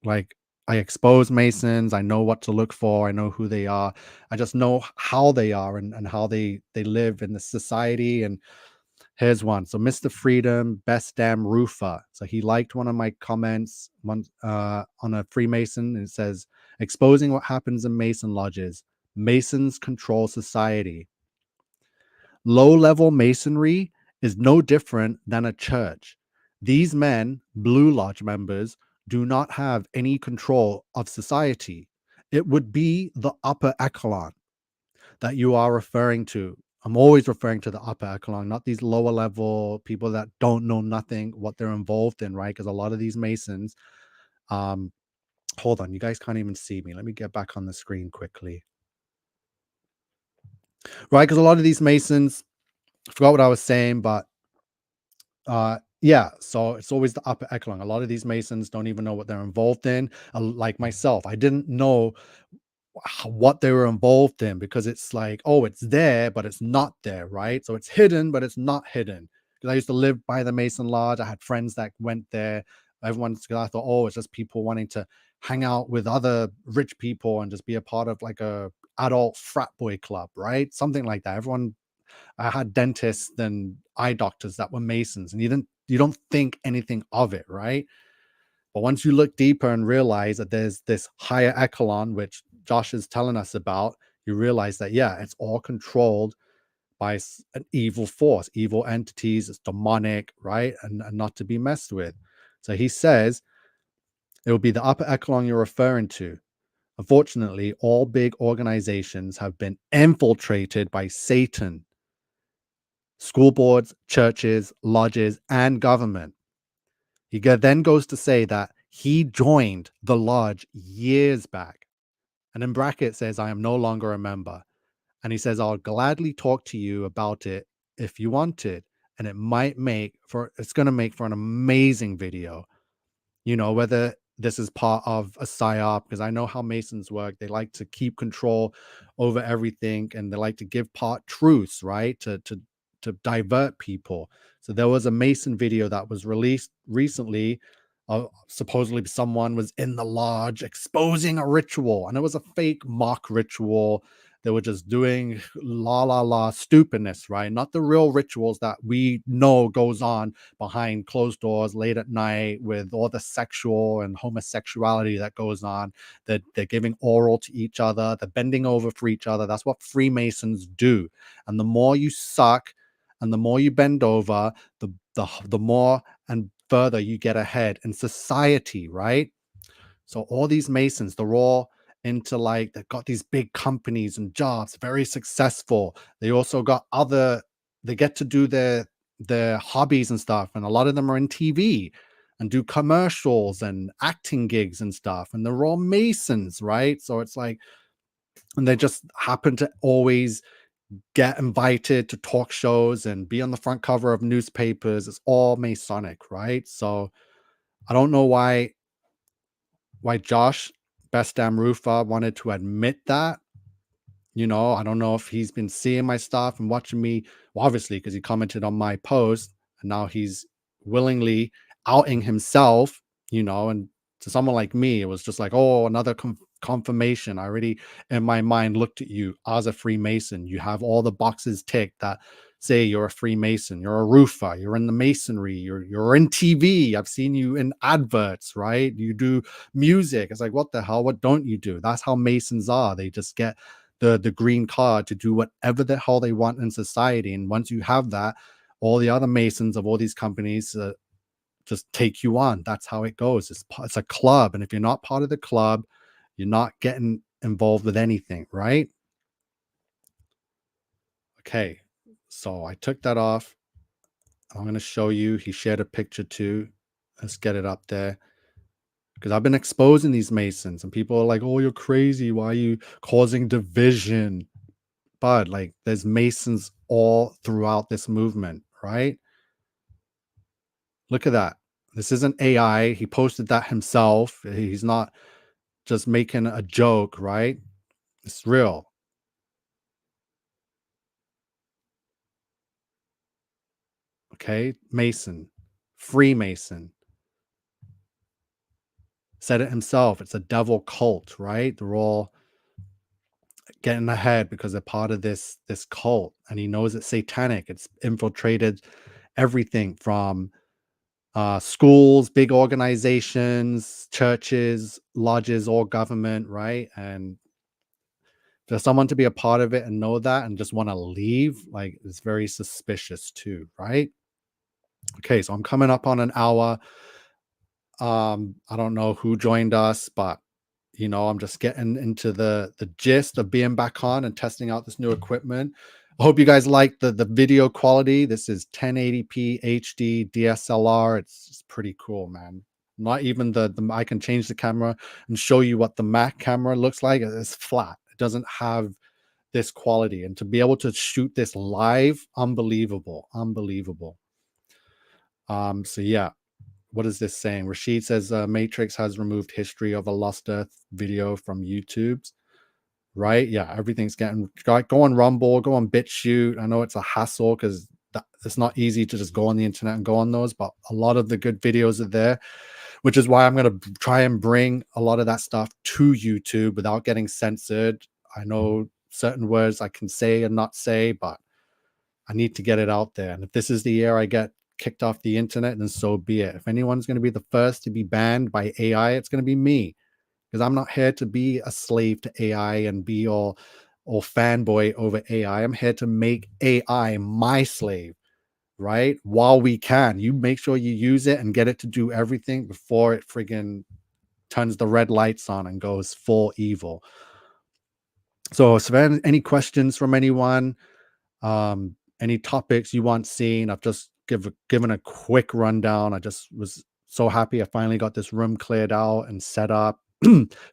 A: like, I expose Masons. I know what to look for. I know who they are. I just know how they are and how they live in the society. And here's one. So Mr. Freedom, best damn roofer. So he liked one of my comments on a Freemason. And it says, exposing what happens in Mason lodges. Masons control society. Low-level masonry is no different than a church. These men, Blue Lodge members, do not have any control of society. It would be the upper echelon that you are referring to. I'm always referring to the upper echelon, not these lower level people that don't know nothing what they're involved in, right? Because a lot of these Masons, um, hold on, you guys can't even see me. Let me get back on the screen quickly. Right, because a lot of these Masons, I forgot what I was saying, but yeah, so it's always the upper echelon. A lot of these Masons don't even know what they're involved in. Like myself, I didn't know what they were involved in because it's like, oh, it's there, but it's not there, right? So it's hidden, but it's not hidden. Because I used to live by the Mason Lodge. I had friends that went there. Everyone's, I thought, oh, it's just people wanting to hang out with other rich people and just be a part of like a adult frat boy club, right? Something like that. Everyone, I had dentists and eye doctors that were Masons, and you don't think anything of it, right? But once you look deeper and realize that there's this higher echelon, which Josh is telling us about, you realize that, yeah, it's all controlled by an evil force, evil entities, it's demonic, right? And not to be messed with. So he says it will be the upper echelon you're referring to. Unfortunately, all big organizations have been infiltrated by Satan. School boards, churches, lodges, and government. He then goes to say that he joined the lodge years back. And in bracket says, I am no longer a member. And he says, I'll gladly talk to you about it if you wanted. And it's going to make for an amazing video. Whether this is part of a psyop, because I know how Masons work. They like to keep control over everything and they like to give part truths, right? To divert people. So there was a Mason video that was released recently. Supposedly someone was in the lodge exposing a ritual, and it was a fake mock ritual. They were just doing la la la stupidness, right? Not the real rituals that we know goes on behind closed doors late at night with all the sexual and homosexuality that goes on. That they're giving oral to each other, they're bending over for each other. That's what Freemasons do. And the more you suck and the more you bend over, the more and further you get ahead in society, right? So all these Masons, they're all into like, they've got these big companies and jobs, very successful. They also got they get to do their hobbies and stuff. And a lot of them are in TV and do commercials and acting gigs and stuff. And they're all Masons, right? So it's like, and they just happen to always get invited to talk shows and be on the front cover of newspapers. It's all Masonic, right? So I don't know why Josh, best damn roofer, wanted to admit that. I don't know if he's been seeing my stuff and watching me, well, obviously, because he commented on my post and now he's willingly outing himself, and to someone like me, it was just like, oh, another confirmation. I already, in my mind, looked at you as a Freemason. You have all the boxes ticked that say you're a Freemason, you're a roofer, you're in the masonry, you're in TV. I've seen you in adverts, right? You do music. It's like, what the hell? What don't you do? That's how Masons are. They just get the green card to do whatever the hell they want in society. And once you have that, all the other Masons of all these companies just take you on. That's how it goes. It's a club. And if you're not part of the club, you're not getting involved with anything, right? Okay. So I took that off. I'm going to show you. He shared a picture too. Let's get it up there. Because I've been exposing these Masons, and people are like, "Oh, you're crazy. Why are you causing division?" But like, there's Masons all throughout this movement, right? Look at that. This isn't AI. He posted that himself. He's not just making a joke, right? It's real. Okay. Mason, Freemason, said it himself. It's a devil cult, right? They're all getting ahead because they're part of this cult, and he knows it's satanic. It's infiltrated everything from schools, big organizations, churches, lodges, all government, right? And for someone to be a part of it and know that and just want to leave, like, it's very suspicious too, right? Okay, so I'm coming up on an hour. I don't know who joined us, but I'm just getting into the gist of being back on and testing out this new equipment. I hope you guys like the video quality. This is 1080p HD DSLR. It's pretty cool, man. Not even the I can change the camera and show you what the Mac camera looks like. It's flat. It doesn't have this quality, and to be able to shoot this live, unbelievable, unbelievable. So yeah, what is this saying? Rashid says Matrix has removed history of a Lost Earth video from YouTube's. Right? Yeah, everything's getting go on Rumble, go on BitChute. I know it's a hassle because it's not easy to just go on the internet and go on those, but a lot of the good videos are there, which is why I'm going to try and bring a lot of that stuff to YouTube without getting censored. I know certain words I can say and not say, but I need to get it out there. And if this is the year I get kicked off the internet, then so be it. If anyone's going to be the first to be banned by AI, it's going to be me, because I'm not here to be a slave to AI and be all fanboy over AI. I'm here to make AI my slave, right? While we can. You make sure you use it and get it to do everything before it friggin' turns the red lights on and goes full evil. So, Sven, any questions from anyone? Any topics you want seen? I've just given a quick rundown. I just was so happy I finally got this room cleared out and set up.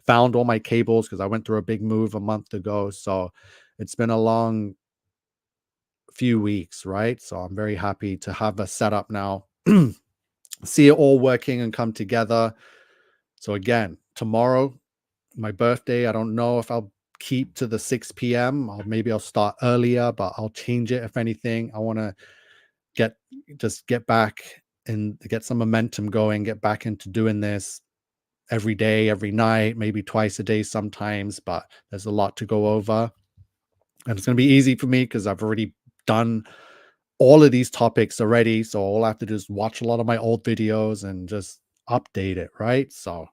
A: Found all my cables because I went through a big move a month ago. So it's been a long few weeks, right? So I'm very happy to have a setup now. See it all working and come together. So again, tomorrow, my birthday. I don't know if I'll keep to the 6 p.m. or maybe I'll start earlier, but I'll change it if anything. I want to get get back and get some momentum going, get back into doing this every day, every night, maybe twice a day sometimes, but there's a lot to go over. And it's going to be easy for me because I've already done all of these topics already. So all I have to do is watch a lot of my old videos and just update it, right? So,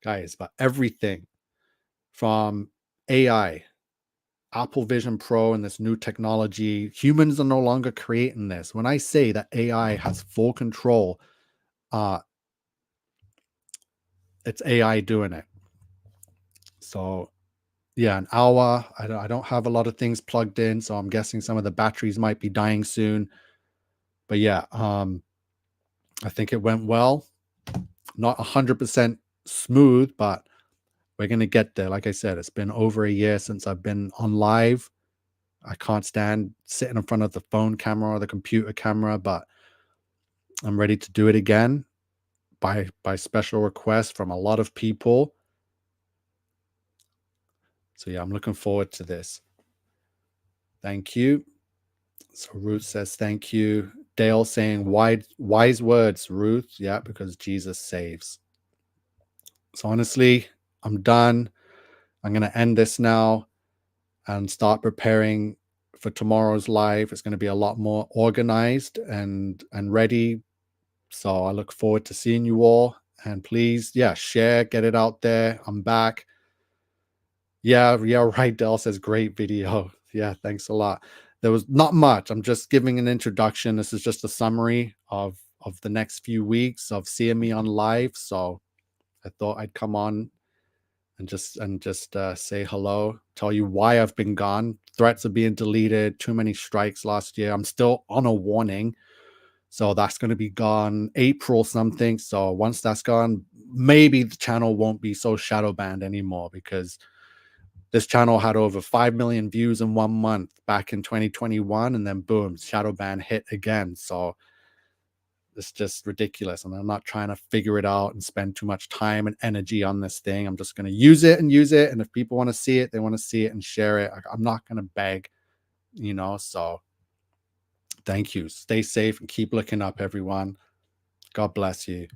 A: guys, but everything from AI, Apple Vision Pro, and this new technology, humans are no longer creating this. When I say that AI has full control, uh, it's AI doing it. So yeah, an hour. I don't have a lot of things plugged in, so I'm guessing some of the batteries might be dying soon. But yeah, I think it went well. Not 100% smooth, but we're gonna get there. Like I said, it's been over a year since I've been on live. I can't stand sitting in front of the phone camera or the computer camera, but I'm ready to do it again by special request from a lot of people. So yeah, I'm looking forward to this. Thank you. So Ruth says, thank you. Dale saying, wise words, Ruth. Yeah, because Jesus saves. So honestly, I'm done. I'm going to end this now and start preparing for tomorrow's live. It's going to be a lot more organized and ready. So I look forward to seeing you all. And please, yeah, share, get it out there. I'm back. Yeah, right. Dell says great video. Yeah, thanks a lot. There was not much. I'm just giving an introduction. This is just a summary of the next few weeks of seeing me on live. So I thought I'd come on and just say hello, tell you why I've been gone. Threats are being deleted, too many strikes last year. I'm still on a warning. So that's going to be gone April something. So once that's gone, maybe the channel won't be so shadow banned anymore, because this channel had over 5 million views in 1 month back in 2021. And then boom, shadow ban hit again. So it's just ridiculous. And I'm not trying to figure it out and spend too much time and energy on this thing. I'm just going to use it and use it. And if people want to see it, they want to see it and share it. I'm not going to beg, So thank you. Stay safe and keep looking up, everyone. God bless you.